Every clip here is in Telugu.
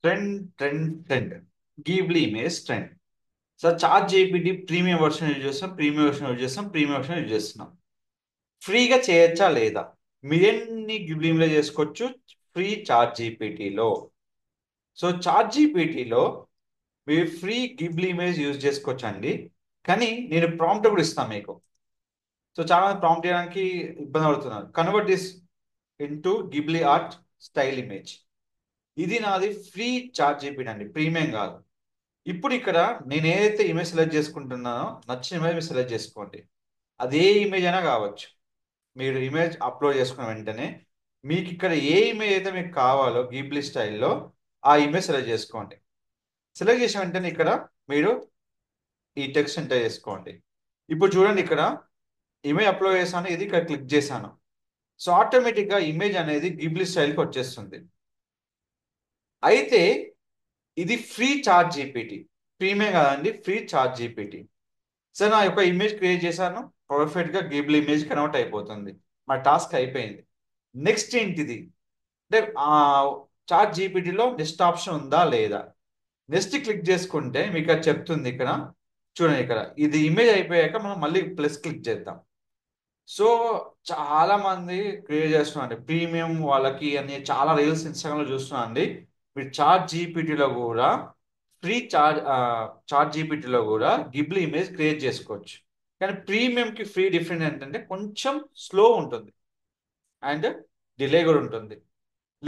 Trend Ghibli image trend. Sir ChatGPT premium version use చేస్తాం, ప్రీమియం వర్షన్ యూజ్ చేస్తున్నాం. ఫ్రీగా చేయొచ్చా లేదా? మీరెన్ని గిబ్లీ ఇమేజ్ చేసుకోవచ్చు ఫ్రీ చార్ట్ జీపీటీలో. సో చార్ట్ జీపీటీలో మీరు ఫ్రీ గిబ్లీ ఇమేజ్ యూజ్ చేసుకోవచ్చు అండి. కానీ నేను ప్రాంప్ట్ కూడా ఇస్తాను మీకు. సో చాలా మంది ప్రాంప్ట్ చేయడానికి ఇబ్బంది పడుతున్నారు. Convert this into Ghibli art style image. ఇది నాది ఫ్రీ చార్ట్ జీపీటీ అండి, ప్రీమియం కాదు. ఇప్పుడు ఇక్కడ నేను ఏదైతే ఇమేజ్ సెలెక్ట్ చేసుకుంటున్నానో నచ్చిన ఇమేజ్ మీరు సెలెక్ట్ చేసుకోండి. అది ఏ ఇమేజ్ అయినా కావచ్చు. మీరు ఇమేజ్ అప్లోడ్ చేసుకున్న వెంటనే మీకు ఇక్కడ ఏ ఇమేజ్ అయితే మీకు కావాలో గిబ్లీ స్టైల్లో ఆ ఇమేజ్ సెలెక్ట్ చేసుకోండి. సెలెక్ట్ చేసిన వెంటనే ఇక్కడ మీరు ఈ టెక్స్ట్ ఎంటర్ చేసుకోండి. ఇప్పుడు చూడండి, ఇక్కడ ఇమేజ్ అప్లోడ్ చేశాను, ఇది ఇక్కడ క్లిక్ చేశాను. సో ఆటోమేటిక్గా ఇమేజ్ అనేది గిబ్లీ స్టైల్కి వచ్చేస్తుంది. అయితే ఇది ఫ్రీ చార్ట్ జీపీటీ, ప్రీమియం కాదండి, ఫ్రీ చార్ట్ జీపీటీ. సార్ నా యొక్క ఇమేజ్ క్రియేట్ చేశాను, పర్ఫెక్ట్గా గిబ్లీ ఇమేజ్ కన్వర్ట్ అయిపోతుంది. మా టాస్క్ అయిపోయింది. నెక్స్ట్ ఏంటిది అంటే చార్ట్ జీపీటీలో నెక్స్ట్ ఆప్షన్ ఉందా లేదా? నెక్స్ట్ క్లిక్ చేసుకుంటే మీకు అది చెప్తుంది. ఇక్కడ చూడండి, ఇక్కడ ఇది ఇమేజ్ అయిపోయాక మనం మళ్ళీ ప్లస్ క్లిక్ చేద్దాం. సో చాలా మంది క్రియేట్ చేస్తున్నారండి ప్రీమియం వాళ్ళకి అని, చాలా రీల్స్ ఇన్స్టాగ్రామ్లో చూస్తున్నాను అండి. మీరు చార్ట్ జీపీటీలో కూడా చార్ట్ జీపీటీలో కూడా గిబ్లీ ఇమేజ్ క్రియేట్ చేసుకోవచ్చు. కానీ ప్రీమియంకి ఫ్రీ డిఫరెంట్ ఏంటంటే కొంచెం స్లో ఉంటుంది అండ్ డిలే కూడా ఉంటుంది.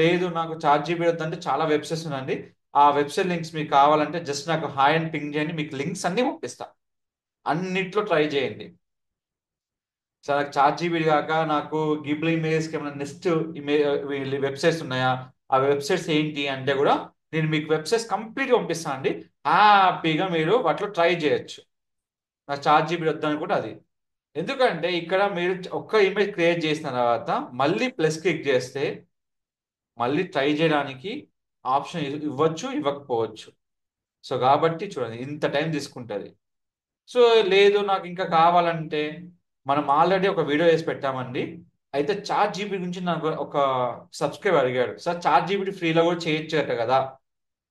లేదు నాకు చార్ట్ జీపీటీ వద్దంటే చాలా వెబ్సైట్స్ ఉన్నాయండి. ఆ వెబ్సైట్ లింక్స్ మీకు కావాలంటే జస్ట్ నాకు హాయ్ అని పింగ్ చేయండి, మీకు లింక్స్ అన్ని పంపిస్తా. అన్నిట్లో ట్రై చేయండి. సో నాకు చార్ట్ జీపీటీ కాక నాకు గిబ్లీ ఇమేజ్కి ఏమైనా నెక్స్ట్ ఇమేజ్ వెబ్సైట్స్ ఉన్నాయా, ఆ వెబ్సైట్స్ ఏంటి అంటే కూడా నేను మీకు వెబ్సైట్స్ కంప్లీట్గా పంపిస్తాను అండి. హ్యాపీగా మీరు వాటిలో ట్రై చేయొచ్చు. నాకు చార్ట్ జీపీటీ వద్దని కూడా అది. ఎందుకంటే ఇక్కడ మీరు ఒక్క ఇమేజ్ క్రియేట్ చేసిన తర్వాత మళ్ళీ ప్లస్ క్లిక్ చేస్తే మళ్ళీ ట్రై చేయడానికి ఆప్షన్ ఇవ్వచ్చు, ఇవ్వకపోవచ్చు. సో కాబట్టి చూడండి ఇంత టైం తీసుకుంటుంది. సో లేదు నాకు ఇంకా కావాలంటే మనం ఆల్రెడీ ఒక వీడియో చేసి పెట్టామండి. అయితే చార్ట్ జీపీటీ గురించి నాకు ఒక సబ్స్క్రైబర్ అడిగాడు, సార్ చార్ట్ జీపీటీ ఫ్రీలో కూడా చేయొచ్చట కదా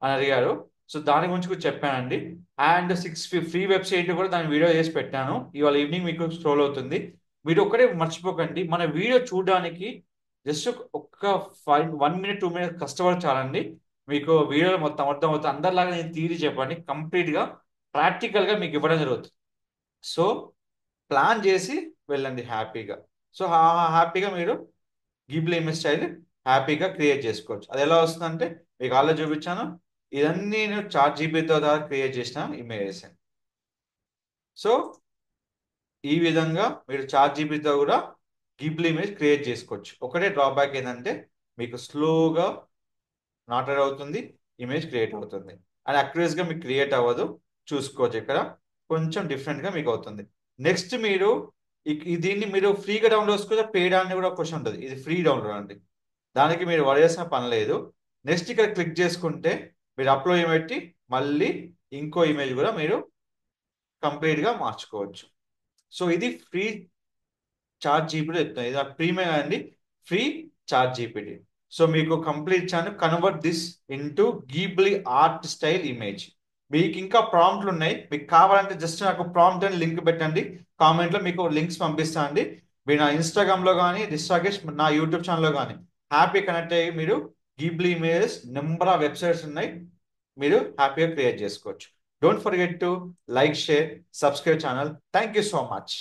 అని అడిగారు. సో దాని గురించి కూడా చెప్పానండి. అండ్ 6 ఫ్రీ వెబ్సైట్ కూడా దాని వీడియో చేసి పెట్టాను. ఇవాళ ఈవినింగ్ మీకు స్క్రోల్ అవుతుంది. మీరు ఒక్కడే మర్చిపోకండి, మన వీడియో చూడడానికి జస్ట్ ఒక్క 1 మినిట్ 2 మినిట్ కష్టపడి చాలండి. మీకు వీడియోలో మొత్తం అర్థం అవుతుంది. అందరిలాగా నేను థియరీ చెప్పండి, కంప్లీట్గా ప్రాక్టికల్గా మీకు ఇవ్వడం జరుగుతుంది. సో ప్లాన్ చేసి వెళ్ళండి హ్యాపీగా. సో హ్యాపీగా మీరు గిబ్లీ ఇమేజ్ స్టైల్ హ్యాపీగా క్రియేట్ చేసుకోవచ్చు. అది ఎలా వస్తుందంటే మీకు ఆల్రెడీ చూపించాను. ఇవన్నీ నేను చార్ట్ జీపీటీతో ద్వారా క్రియేట్ చేసిన ఇమేజెస్. సో ఈ విధంగా మీరు చార్ట్ జీపీటీతో కూడా గిబ్లీ ఇమేజ్ క్రియేట్ చేసుకోవచ్చు. ఒకటే డ్రాబ్యాక్ ఏంటంటే మీకు స్లోగా నాట్ యాడ్ అవుతుంది, ఇమేజ్ క్రియేట్ అవుతుంది అండ్ అక్యురేట్గా మీకు క్రియేట్ అవ్వదు. చూసుకోవచ్చు, ఇక్కడ కొంచెం డిఫరెంట్గా మీకు అవుతుంది. నెక్స్ట్ మీరు దీన్ని మీరు ఫ్రీగా డౌన్లోడ్ చేసుకోవచ్చు, పెయిడ్ అని కూడా క్వశ్చన్ ఉంటుంది. ఇది ఫ్రీ డౌన్లోడ్ అండి, దానికి మీరు వడేసిన పని లేదు. నెక్స్ట్ ఇక్కడ క్లిక్ చేసుకుంటే మీరు అప్లోడ్ పెట్టి మళ్ళీ ఇంకో ఇమేజ్ కూడా మీరు కంప్లీట్గా మార్చుకోవచ్చు. సో ఇది ఫ్రీ చార్ట్ జీపీటీ చెప్తాను. ఇది ప్రీమియం అండి, ఫ్రీ చార్ట్ జీపీటీ. సో మీకు కంప్లీట్ ఇచ్చాను, convert this into Ghibli art style image. మీకు ఇంకా ప్రాంప్ట్లు ఉన్నాయి, మీకు కావాలంటే జస్ట్ నాకు ప్రాంప్ట్ అని లింక్ పెట్టండి, కామెంట్లో మీకు లింక్స్ పంపిస్తా అండి. మీరు నా ఇన్స్టాగ్రామ్లో కానీ డిస్ట్రాగేష్ నా యూట్యూబ్ ఛానల్లో కానీ హ్యాపీ కనెక్ట్ అయ్యి మీరు Ghibli images number of websites ఉన్నాయి, మీరు హ్యాపీగా క్రియేట్ చేసుకోవచ్చు. Don't forget to like, share, subscribe channel. Thank you so much.